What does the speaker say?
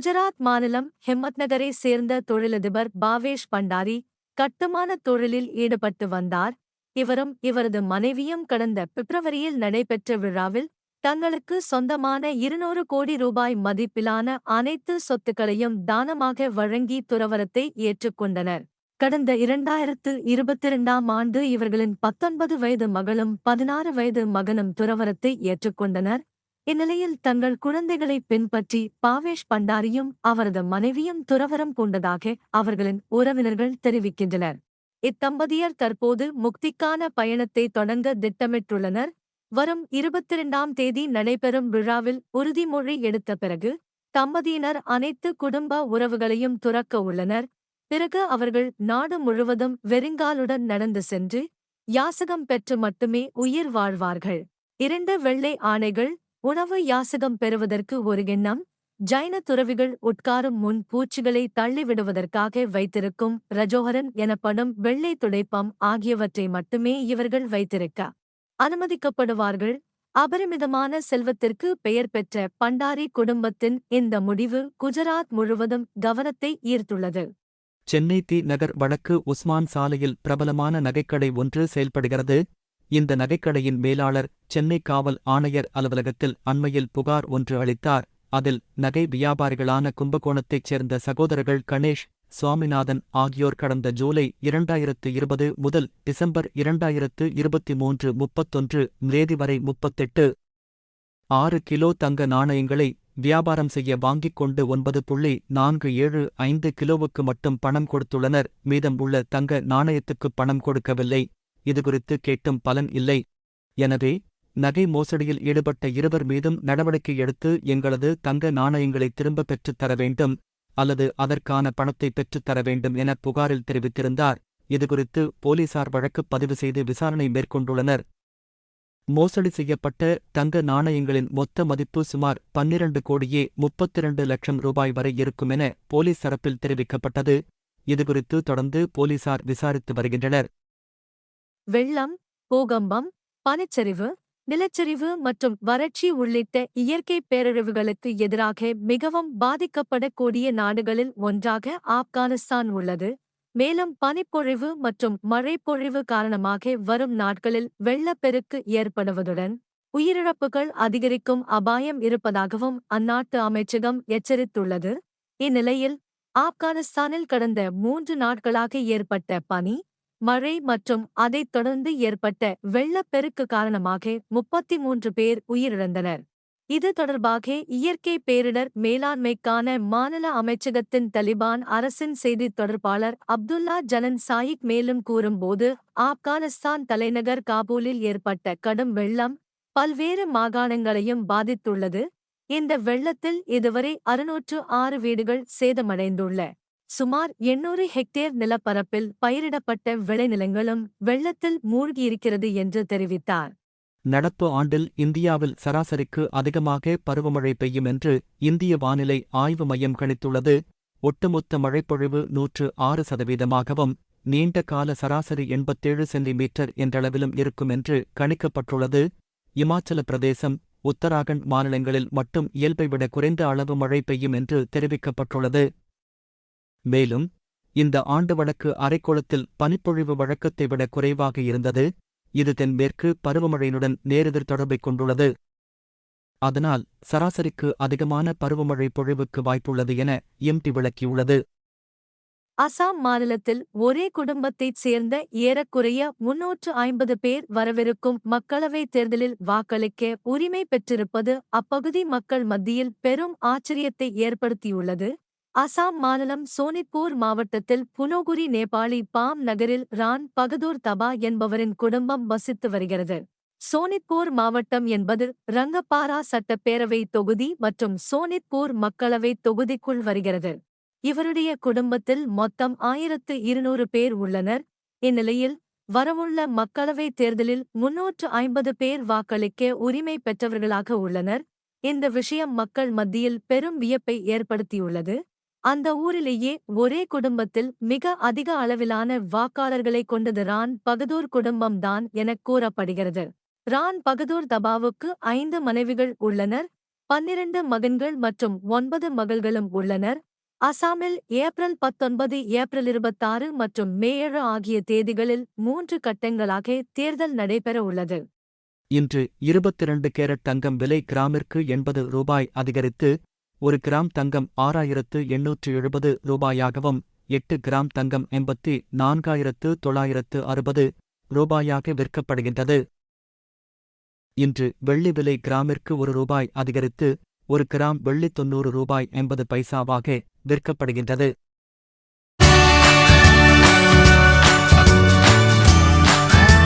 குஜராத் மாநிலம் ஹிம்மத்நகரை சேர்ந்த தொழிலதிபர் பாவேஷ் பண்டாரி கட்டுமானத் தொழிலில் ஈடுபட்டு வந்தார். இவரும் இவரது மனைவியும் கடந்த பிப்ரவரியில் நடைபெற்ற விழாவில் தங்களுக்கு சொந்தமான 200 கோடி ரூபாய் மதிப்பிலான அனைத்து சொத்துக்களையும் தானமாக வழங்கி துறவரத்தை ஏற்றுக்கொண்டனர். கடந்த 2022ஆம் ஆண்டு இவர்களின் 19 வயது மகளும் 16 வயது மகனும் துறவரத்தை ஏற்றுக்கொண்டனர். இந்நிலையில் தங்கள் குழந்தைகளை பின்பற்றி பாவேஷ் பண்டாரியும் அவரது மனைவியும் துறவரம் பூண்டதாக அவர்களின் உறவினர்கள் தெரிவிக்கின்றனர். இத்தம்பதியர் தற்போது முக்திக்கான பயணத்தை தொடங்க திட்டமிட்டுள்ளனர். வரும் 22ஆம் தேதி நடைபெறும் விழாவில் உறுதிமொழி எடுத்த பிறகு தம்பதியினர் அனைத்து குடும்ப உறவுகளையும் துறக்க உள்ளனர். பிறகு அவர்கள் நாடு முழுவதும் வெறுங்காலுடன் நடந்து சென்று யாசகம் பெற்று மட்டுமே உயிர் வாழ்வார்கள். 2 வெள்ளை ஆணைகள் உணவு யாசகம் பெறுவதற்கு ஒரு எண்ணம். ஜைன துறவிகள் உட்காரும் முன் பூச்சிகளை தள்ளிவிடுவதற்காக வைத்திருக்கும் ரஜோஹரன் எனப்படும் வெள்ளை துடைப்பம் ஆகியவற்றை மட்டுமே இவர்கள் வைத்திருக்க அனுமதிக்கப்படுவார்கள். அபரிமிதமான செல்வத்திற்கு பெயர் பெற்ற பண்டாரி குடும்பத்தின் இந்த முடிவு குஜராத் முழுவதும் கவனத்தை ஈர்த்துள்ளது. சென்னை தி நகர் வடக்கு உஸ்மான் சாலையில் பிரபலமான நகைக்கடை ஒன்று செயல்படுகிறது. இந்த நகைக்கடையின் மேலாளர் சென்னை காவல் ஆணையர் அலுவலகத்தில் அண்மையில் புகார் ஒன்று அளித்தார். அதில் நகை வியாபாரிகளான கும்பகோணத்தைச் சேர்ந்த சகோதரர்கள் கணேஷ், சுவாமிநாதன் ஆகியோர் கடந்த ஜூலை 2020 முதல் டிசம்பர் 2023 31 தேதி வரை 38.6 கிலோ தங்க நாணயங்களை வியாபாரம் செய்ய வாங்கிக் கொண்டு 9.475 கிலோவுக்கு மட்டும் பணம் கொடுத்துள்ளனர். மீதம் உள்ள தங்க நாணயத்துக்கு பணம் கொடுக்கவில்லை. இதுகுறித்து கேட்டும் பலன் இல்லை. எனவே நகை மோசடியில் ஈடுபட்ட இருவர் மீதும் நடவடிக்கை எடுத்து எங்களது தங்க நாணயங்களை திரும்பப் பெற்றுத் தர வேண்டும் அல்லது அதற்கான பணத்தை பெற்றுத் தர வேண்டும் என புகாரில் தெரிவித்திருந்தார். இதுகுறித்து போலீசார் வழக்கு பதிவு செய்து விசாரணை மேற்கொண்டுள்ளனர். மோசடி செய்யப்பட்ட தங்க நாணயங்களின் மொத்த மதிப்பு சுமார் 12 கோடியே 32 லட்சம் ரூபாய் வரை இருக்குமென போலீஸ் தரப்பில் தெரிவிக்கப்பட்டது. இதுகுறித்து தொடர்ந்து போலீசார் விசாரித்து வருகின்றனர். வெள்ளம், பூகம்பம், பனிச்சரிவு, நிலச்சரிவு மற்றும் வறட்சி உள்ளிட்ட இயற்கை பேரழிவுகளுக்கு எதிராக மிகவும் பாதிக்கப்படக்கூடிய நாடுகளில் ஒன்றாக ஆப்கானிஸ்தான் உள்ளது. மேலும் பனிப்பொழிவு மற்றும் மழைப்பொழிவு காரணமாக வரும் நாட்களில் வெள்ளப்பெருக்கு ஏற்படுவதுடன் உயிரிழப்புகள் அதிகரிக்கும் அபாயம் இருப்பதாகவும் அந்நாட்டு அமைச்சகம் எச்சரித்துள்ளது. இந்நிலையில் ஆப்கானிஸ்தானில் கடந்த 3 நாட்களாக ஏற்பட்ட பனி, மழை மற்றும் அதைத் தொடர்ந்து ஏற்பட்ட வெள்ளப்பெருக்கு காரணமாக 33 பேர் உயிரிழந்தனர். இது தொடர்பாக இயற்கை பேரிடர் மேலாண்மைக்கான மாநில அமைச்சகத்தின் தலிபான் அரசின் செய்தித் தொடர்பாளர் அப்துல்லா ஜனன் சாயிக் மேலும் கூறும்போது, ஆப்கானிஸ்தான் தலைநகர் காபூலில் ஏற்பட்ட கடும் வெள்ளம் பல்வேறு மாகாணங்களையும் பாதித்துள்ளது. இந்த வெள்ளத்தில் இதுவரை 606 வீடுகள் சேதமடைந்துள்ள சுமார் 800 ஹெக்டேர் நிலப்பரப்பில் பயிரிடப்பட்ட விளைநிலங்களும் வெள்ளத்தில் மூழ்கியிருக்கிறது என்று தெரிவித்தார். நடப்பு ஆண்டில் இந்தியாவில் சராசரிக்கு அதிகமாக பருவமழை பெய்யும் என்று இந்திய வானிலை ஆய்வு மையம் கணித்துள்ளது. ஒட்டுமொத்த மழைப்பொழிவு 106%, நீண்ட கால சராசரி 87 சென்டிமீட்டர் என்றளவிலும் இருக்கும் என்று கணிக்கப்பட்டுள்ளது. இமாச்சல பிரதேசம், உத்தராகண்ட் மாநிலங்களில் மட்டும் இயல்பை விட குறைந்த அளவு மழை பெய்யும் என்று தெரிவிக்கப்பட்டுள்ளது. மேலும் இந்த ஆண்டு வடக்கு அரைக்கோளத்தில் பனிப்பொழிவு வழக்கத்தை விட குறைவாக இருந்தது. இது தென்மேற்கு பருவமழையினுடன் நேரெதிர் தொடர்பைக் கொண்டுள்ளது. அதனால் சராசரிக்கு அதிகமான பருவமழை பொழிவுக்கு வாய்ப்புள்ளது என எம்டி விளக்கியுள்ளது. அசாம் மாநிலத்தில் ஒரே குடும்பத்தைச் சேர்ந்த ஏறக்குறைய 350 பேர் வரவிருக்கும் மக்களவைத் தேர்தலில் வாக்களிக்க உரிமை பெற்றிருப்பது அப்பகுதி மக்கள் மத்தியில் பெரும் ஆச்சரியத்தை ஏற்படுத்தியுள்ளது. அசாம் மாநிலம் சோனித்பூர் மாவட்டத்தில் புனோகுரி நேபாளி பாம் நகரில் ரான் பகதூர் தபா என்பவரின் குடும்பம் வசித்து வருகிறது. சோனித்பூர் மாவட்டம் என்பது ரங்கப்பாரா சட்டப்பேரவை தொகுதி மற்றும் சோனித்பூர் மக்களவைத் தொகுதிக்குள் வருகிறது. இவருடைய குடும்பத்தில் மொத்தம் 1200 பேர் உள்ளனர். இந்நிலையில் வரவுள்ள மக்களவைத் தேர்தலில் 350 பேர் வாக்களிக்க உரிமை பெற்றவர்களாக உள்ளனர். இந்த விஷயம் மக்கள் மத்தியில் பெரும் வியப்பை ஏற்படுத்தியுள்ளது. அந்த ஊரிலேயே ஒரே குடும்பத்தில் மிக அதிக அளவிலான வாக்காளர்களை கொண்டது ரான் பகதூர் குடும்பம்தான் எனக் கூறப்படுகிறது. ரான் பகதூர் தபாவுக்கு 5 மனைவிகள் உள்ளனர். 12 மகன்கள் மற்றும் 9 மகள்களும் உள்ளனர். அசாமில் ஏப்ரல் 19, ஏப்ரல் 26 மற்றும் மே 7 ஆகிய தேதிகளில் 3 கட்டங்களாக தேர்தல் நடைபெற உள்ளது. இன்று 22 கேரட் தங்கம் விலை கிராமிற்கு 80 ரூபாய் அதிகரித்து 1 கிராம் தங்கம் 6870 ரூபாயாகவும் 8 கிராம் தங்கம் 84,960 ரூபாயாக விற்கப்படுகின்றது. இன்று வெள்ளி விலை கிராமிற்கு 1 ரூபாய் அதிகரித்து 1 கிராம் வெள்ளி 90 ரூபாய் 80 பைசாவாக விற்கப்படுகின்றது.